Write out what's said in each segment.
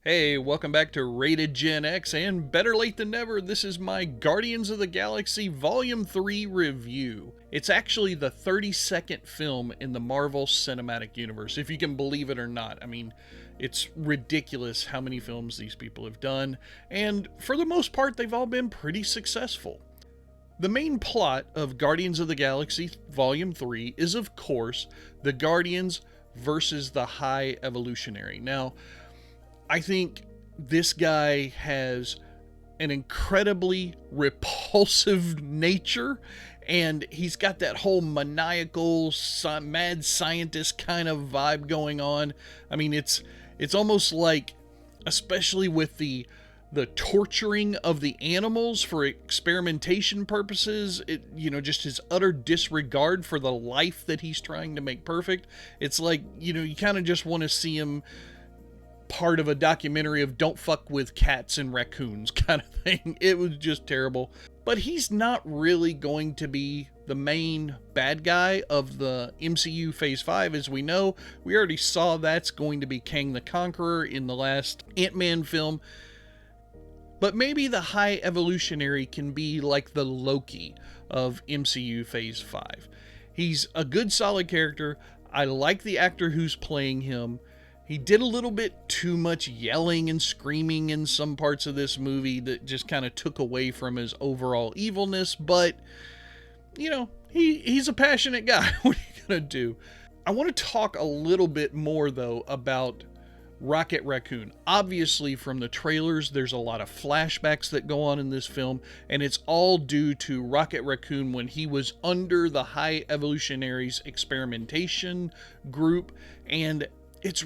Hey, welcome back to Rated Gen X, and better late than never, this is my Guardians of the Galaxy Volume 3 review. It's actually the 32nd film in the Marvel Cinematic Universe, if you can believe it or not. I mean, it's ridiculous how many films these people have done, and for the most part, they've all been pretty successful. The main plot of Guardians of the Galaxy Volume 3 is, of course, the Guardians versus the High Evolutionary. Now, I think this guy has an incredibly repulsive nature, and he's got that whole maniacal, mad scientist kind of vibe going on. I mean, it's almost like, especially with the torturing of the animals for experimentation purposes, just his utter disregard for the life that he's trying to make perfect. It's like, you kind of just want to see him part of a documentary of don't fuck with cats and raccoons kind of thing. It was just terrible. But he's not really going to be the main bad guy of the MCU Phase 5. As we know, we already saw that's going to be Kang the Conqueror in the last Ant-Man film. But maybe the High Evolutionary can be like the Loki of MCU Phase 5. He's a good, solid character. I like the actor who's playing him. He did a little bit too much yelling and screaming in some parts of this movie that just kind of took away from his overall evilness, but, he's a passionate guy. What are you going to do? I want to talk a little bit more, though, about Rocket Raccoon. Obviously, from the trailers, there's a lot of flashbacks that go on in this film, and it's all due to Rocket Raccoon when he was under the High Evolutionaries experimentation group, and it's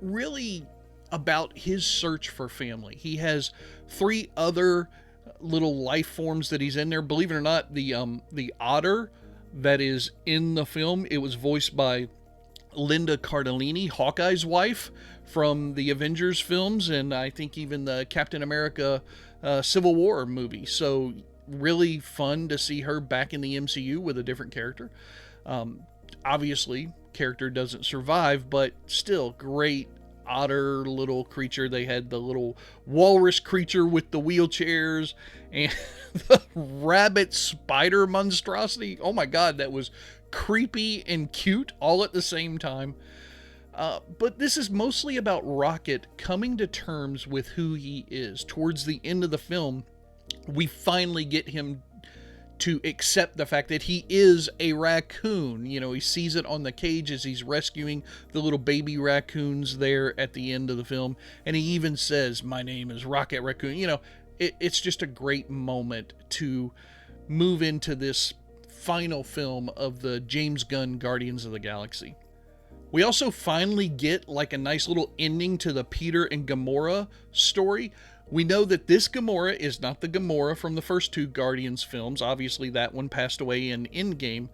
really about his search for family. He has 3 other little life forms that he's in there. Believe it or not, the otter that is in the film, it was voiced by Linda Cardellini, Hawkeye's wife from the Avengers films, and I think even the Captain America Civil War movie. So really fun to see her back in the MCU with a different character. Obviously, character doesn't survive, but still great otter little creature. They had the little walrus creature with the wheelchairs and the rabbit spider monstrosity. Oh my god, that was creepy and cute all at the same time. But this is mostly about Rocket coming to terms with who he is. Towards the end of the film, we finally get him to accept the fact that he is a raccoon. He sees it on the cage as he's rescuing the little baby raccoons there at the end of the film. And he even says, "My name is Rocket Raccoon." It's just a great moment to move into this final film of the James Gunn Guardians of the Galaxy. We also finally get like a nice little ending to the Peter and Gamora story. We know that this Gamora is not the Gamora from the first 2 Guardians films. Obviously, that one passed away in Endgame.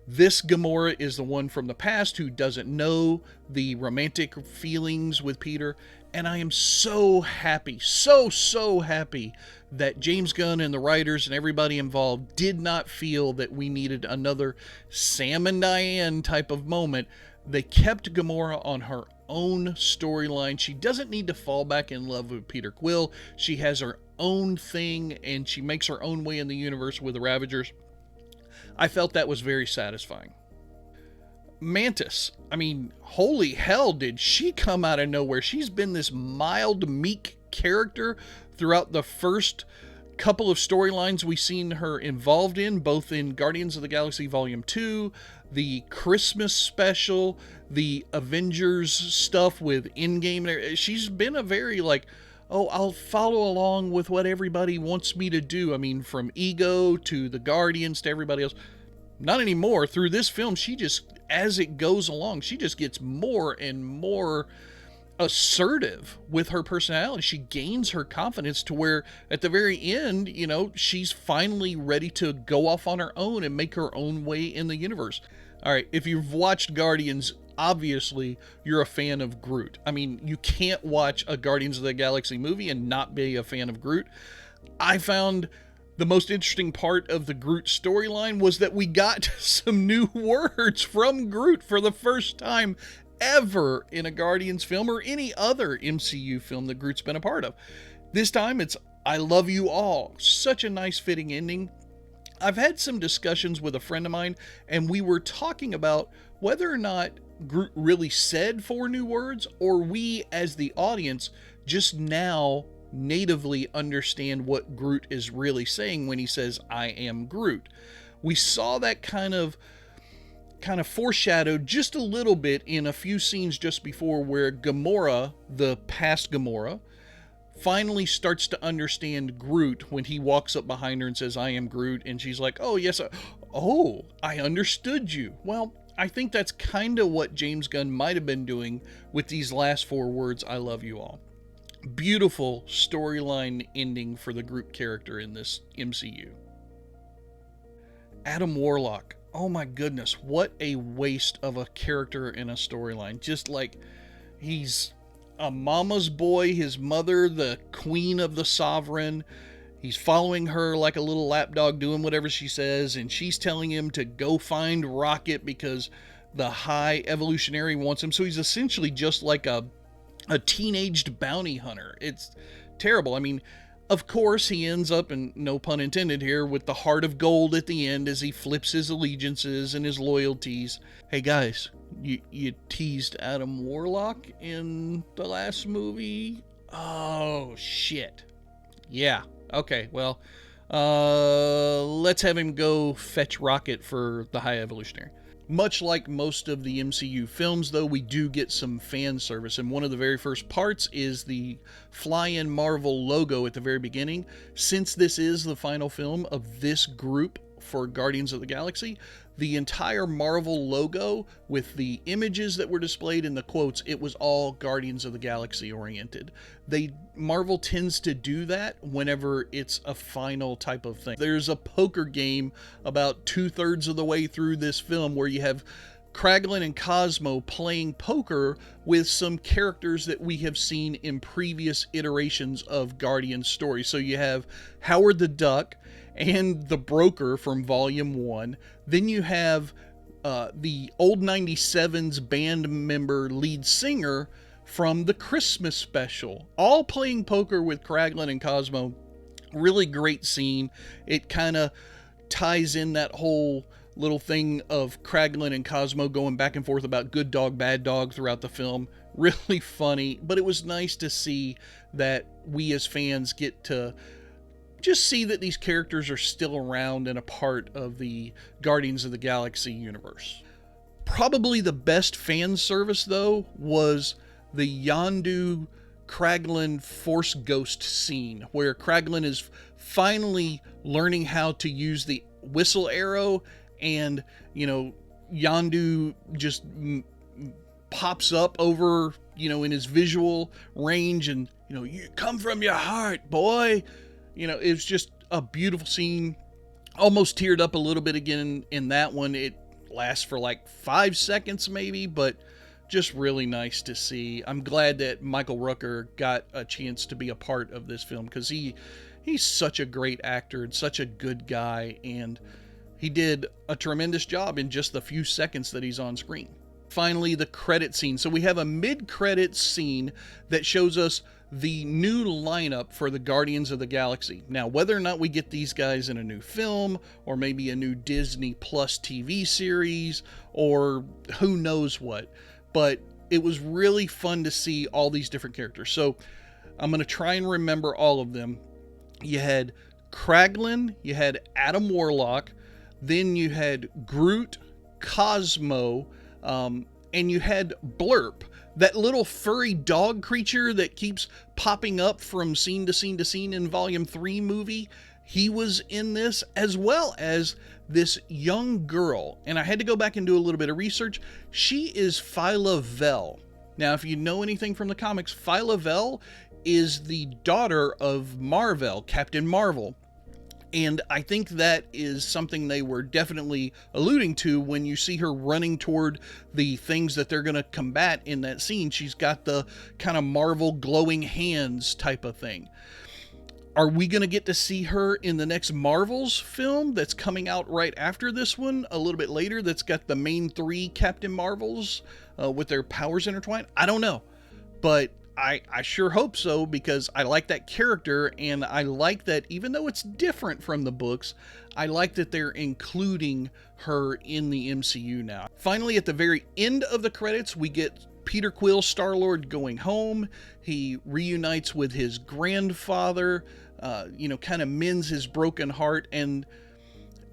This Gamora is the one from the past who doesn't know the romantic feelings with Peter. And I am so happy, so happy that James Gunn and the writers and everybody involved did not feel that we needed another Sam and Diane type of moment. They kept Gamora on her own storyline. She doesn't need to fall back in love with Peter Quill. She has her own thing, and she makes her own way in the universe with the Ravagers. I felt that was very satisfying. Mantis, I mean, holy hell, did she come out of nowhere? She's been this mild, meek character throughout the first couple of storylines we've seen her involved in, both in Guardians of the Galaxy Volume 2, the Christmas special, the Avengers stuff with Endgame. She's been a very I'll follow along with what everybody wants me to do. I mean, from Ego to the Guardians to everybody else. Not anymore. Through this film, she just, as it goes along, she just gets more and more assertive with her personality. She gains her confidence to where at the very end, she's finally ready to go off on her own and make her own way in the universe. All right, if you've watched Guardians, obviously you're a fan of Groot. I mean, you can't watch a Guardians of the Galaxy movie and not be a fan of Groot. I found the most interesting part of the Groot storyline was that we got some new words from Groot for the first time ever in a Guardians film or any other MCU film that Groot's been a part of. This time it's I love you all. Such a nice fitting ending. I've had some discussions with a friend of mine, and we were talking about whether or not Groot really said 4 new words, or we as the audience just now natively understand what Groot is really saying when he says, I am Groot. We saw that kind of foreshadowed just a little bit in a few scenes just before, where Gamora, the past Gamora, finally starts to understand Groot when he walks up behind her and says, I am Groot. And she's like, oh, yes. I understood you. Well, I think that's kind of what James Gunn might have been doing with these last 4 words, I love you all. Beautiful storyline ending for the Groot character in this MCU. Adam Warlock. Oh my goodness, what a waste of a character in a storyline. Just like, he's a mama's boy, his mother, the queen of the Sovereign. He's following her like a little lapdog, doing whatever she says, and she's telling him to go find Rocket because the High Evolutionary wants him. So he's essentially just like a teenaged bounty hunter. It's terrible. I mean, of course, he ends up, and no pun intended here, with the heart of gold at the end as he flips his allegiances and his loyalties. Hey guys, you teased Adam Warlock in the last movie? Oh, shit. Yeah. Okay, well, let's have him go fetch Rocket for the High Evolutionary. Much like most of the MCU films, though, we do get some fan service, and one of the very first parts is the Fly-In Marvel logo at the very beginning. Since this is the final film of this group for Guardians of the Galaxy, the entire Marvel logo with the images that were displayed in the quotes, it was all Guardians of the Galaxy oriented. Marvel tends to do that whenever it's a final type of thing. There's a poker game about 2/3 of the way through this film where you have Kraglin and Cosmo playing poker with some characters that we have seen in previous iterations of Guardians stories. So you have Howard the Duck and the Broker from Volume 1. Then you have the old 97's band member lead singer from the Christmas special, all playing poker with Kraglin and Cosmo. Really great scene. It kind of ties in that whole little thing of Kraglin and Cosmo going back and forth about good dog, bad dog throughout the film. Really funny, but it was nice to see that we as fans get to just see that these characters are still around and a part of the Guardians of the Galaxy universe. Probably the best fan service, though, was the Yondu Kraglin Force Ghost scene, where Kraglin is finally learning how to use the whistle arrow, and, Yondu just pops up over, in his visual range, and, you come from your heart, boy. It was just a beautiful scene. Almost teared up a little bit again in that one. It lasts for like 5 seconds maybe, but just really nice to see. I'm glad that Michael Rooker got a chance to be a part of this film, because he's such a great actor and such a good guy, and he did a tremendous job in just the few seconds that he's on screen. Finally, the credit scene. So we have a mid-credits scene that shows us the new lineup for the Guardians of the Galaxy. Now, whether or not we get these guys in a new film, or maybe a new Disney Plus TV series, or who knows what, but it was really fun to see all these different characters. So I'm going to try and remember all of them. You had Kraglin, you had Adam Warlock, then you had Groot, Cosmo, and you had Blurp, that little furry dog creature that keeps popping up from scene to scene to scene in Volume 3 movie. He was in this, as well as this young girl. And I had to go back and do a little bit of research. She is Phyla Vell. Now, if you know anything from the comics, Phyla Vell is the daughter of Mar-Vell, Captain Marvel. And I think that is something they were definitely alluding to when you see her running toward the things that they're going to combat in that scene. She's got the kind of Marvel glowing hands type of thing. Are we going to get to see her in the next Marvel's film that's coming out right after this one, a little bit later, that's got the main 3 Captain Marvels with their powers intertwined? I don't know. But I sure hope so, because I like that character, and I like that even though it's different from the books, I like that they're including her in the MCU now. Finally, at the very end of the credits, we get Peter Quill, Star-Lord, going home. He reunites with his grandfather, kind of mends his broken heart, and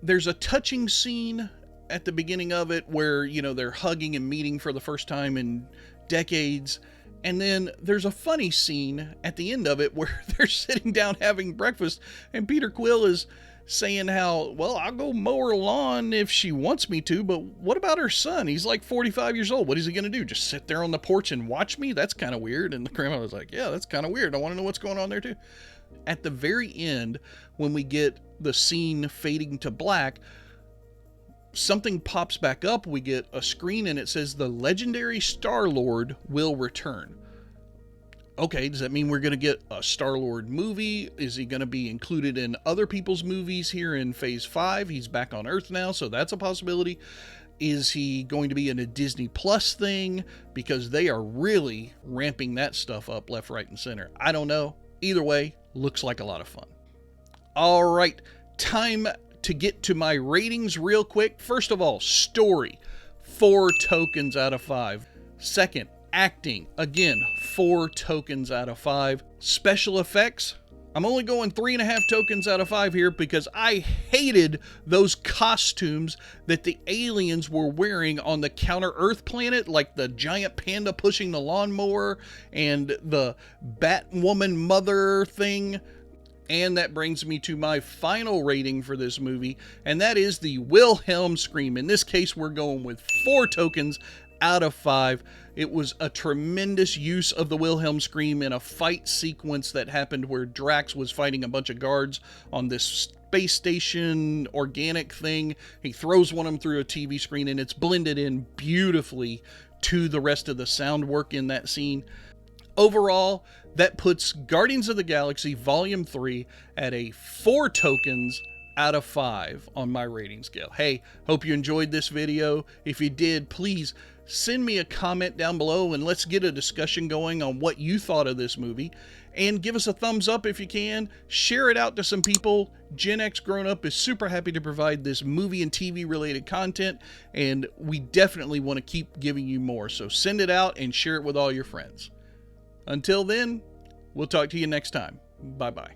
there's a touching scene at the beginning of it where, they're hugging and meeting for the first time in decades. And then there's a funny scene at the end of it where they're sitting down having breakfast, and Peter Quill is saying how, well, I'll go mow her lawn if she wants me to, but what about her son? He's like 45 years old. What is he going to do? Just sit there on the porch and watch me? That's kind of weird. And the grandma was like, yeah, that's kind of weird. I want to know what's going on there too. At the very end, when we get the scene fading to black, something pops back up. We get a screen and it says the legendary Star-Lord will return. Okay, does that mean we're going to get a Star-Lord movie? Is he going to be included in other people's movies here in Phase 5? He's back on Earth now, so that's a possibility. Is he going to be in a Disney Plus thing? Because they are really ramping that stuff up left, right, and center. I don't know. Either way, looks like a lot of fun. All right, time to get to my ratings real quick. First of all, story, 4 tokens out of 5. Second, acting, again, 4 tokens out of 5. Special effects, I'm only going 3.5 tokens out of 5 here because I hated those costumes that the aliens were wearing on the Counter-Earth planet, like the giant panda pushing the lawnmower and the Batwoman mother thing. And that brings me to my final rating for this movie, and that is the Wilhelm scream. In this case, we're going with 4 tokens out of 5. It was a tremendous use of the Wilhelm scream in a fight sequence that happened where Drax was fighting a bunch of guards on this space station organic thing. He throws one of them through a TV screen, and it's blended in beautifully to the rest of the sound work in that scene. Overall, that puts Guardians of the Galaxy Volume 3 at a 4 tokens out of 5 on my rating scale. Hey, hope you enjoyed this video. If you did, please send me a comment down below and let's get a discussion going on what you thought of this movie. And give us a thumbs up if you can. Share it out to some people. Gen X Grown Up is super happy to provide this movie and TV related content, and we definitely want to keep giving you more. So send it out and share it with all your friends. Until then, we'll talk to you next time. Bye-bye.